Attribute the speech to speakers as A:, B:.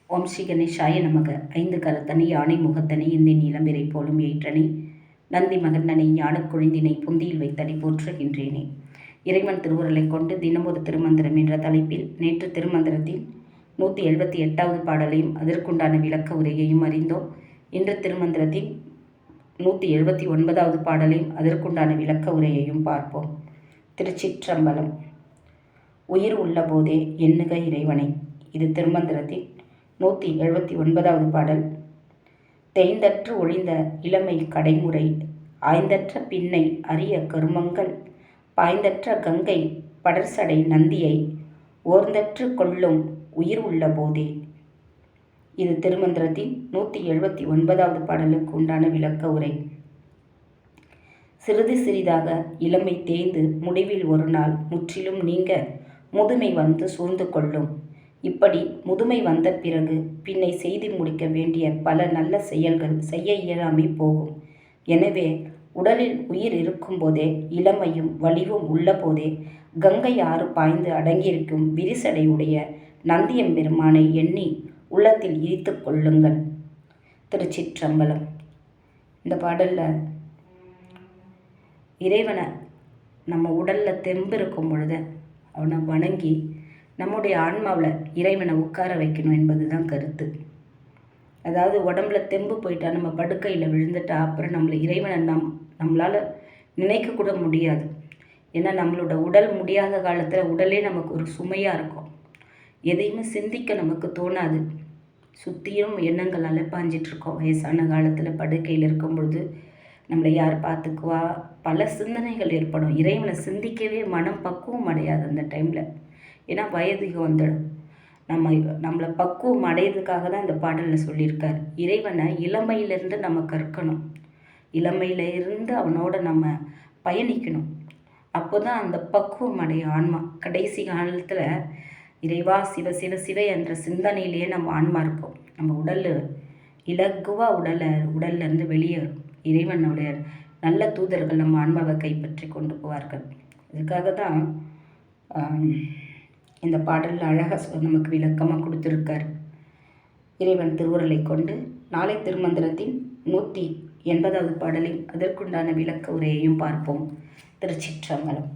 A: ஓம் ஸ்ரீ கணேஷாய நமக. ஐந்து கரத்தனை யானை முகத்தனை இந்தி நீளம்பிரை போலும் ஏற்றனை நந்தி மகந்தனை ஞானக் குழிந்தினை புந்தியில் வைத்தடி போற்றுகின்றேனே. இறைவன் திருவுருளை கொண்டு தினமொரு திருமந்திரம் என்ற தலைப்பில் நேற்று திருமந்திரத்தின் 178வது பாடலையும் அதற்குண்டான விளக்க உரையையும் அறிந்தோம். இன்று திருமந்திரத்தின் 179வது பாடலையும் அதற்குண்டான விளக்க உரையையும் பார்ப்போம். திருச்சிற்றம்பலம். உயிர் உள்ள போதே எண்ணுக இறைவனை. இது திருமந்திரத்தின் 179வது பாடல். தேய்ந்தற்று ஒழிந்த இளமை கடைமுறை ஆய்ந்தற்ற பின்னை அரிய கருமங்கள் பாய்ந்தற்ற கங்கை படர்சடை நந்தியை ஓர்ந்தற்று கொள்ளும் உயிர் உள்ள போதே. இது திருமந்திரத்தின் 179வது பாடலுக்கு உண்டான விளக்க உரை. சிறிது சிறிதாக இளமை தேய்ந்து முடிவில் ஒரு நாள் முற்றிலும் நீங்க முதுமை வந்து சூழ்ந்து கொள்ளும். இப்படி முதுமை வந்த பிறகு பின்னை செய்து முடிக்க வேண்டிய பல நல்ல செயல்கள் செய்ய இயலாமை போகும். எனவே உடலில் உயிர் இருக்கும்போதே இளமையும் வலிவும் உள்ள போதே கங்கை ஆறு பாய்ந்து அடங்கியிருக்கும் விரிசடை உடைய நந்தியம்பெருமானை எண்ணி உள்ளத்தில் ஈர்த்து கொள்ளுங்கள். திருச்சிற்றம்பலம். இந்த பாடலில் இறைவனை நம்ம உடலில் தெம்பு இருக்கும் பொழுது அவனை வணங்கி நம்முடைய ஆன்மாவில் இறைவனை உட்கார வைக்கணும் என்பது தான் கருத்து. அதாவது உடம்புல தெம்பு போயிட்டா, நம்ம படுக்கையில் விழுந்துட்டா அப்புறம் நம்மளை இறைவனை நம்மளால் நினைக்கக்கூட முடியாது. ஏன்னா நம்மளோட உடல் முடியாத காலத்தில் உடலே நமக்கு ஒரு சுமையாக இருக்கும். எதையுமே சிந்திக்க நமக்கு தோணாது. சுற்றியும் எண்ணங்கள் அலைப்பாஞ்சிட்ருக்கோம். வயசான காலத்தில் படுக்கையில் இருக்கும் பொழுது நம்மளை யார் பார்த்துக்குவா, பல சிந்தனைகள் ஏற்படும். இறைவனை சிந்திக்கவே மனம் பக்குவம் அடையாது அந்த டைமில். ஏன்னா வயதுக்கு வந்துடும். நம்மளை பக்குவம் அடையிறதுக்காக தான் இந்த பாடலில் சொல்லியிருக்கார். இறைவனை இளமையிலேருந்து நம்ம கற்கணும். இளமையிலிருந்து அவனோட நம்ம பயணிக்கணும். அப்போ தான் அந்த பக்குவம் அடையும் ஆன்மா. கடைசி காலத்தில் இறைவா சிவ சிவ சிவ என்ற சிந்தனையிலேயே நம்ம ஆன்மா இருக்கும். நம்ம உடல் இலகுவாக உடல்லேருந்து வெளியேறும். இறைவனுடைய நல்ல தூதர்கள் நம்ம ஆன்மாவை கைப்பற்றி கொண்டு போவார்கள். இதுக்காக தான் இந்த பாடலில் அழகாக நமக்கு விளக்கமாக கொடுத்துருக்கார். இறைவன் திருவுருளை கொண்டு நாளை திருமந்திரத்தின் 180வது பாடலில் அதற்குண்டான விளக்க உரையையும் பார்ப்போம். திருச்சிற்றம்பலம்.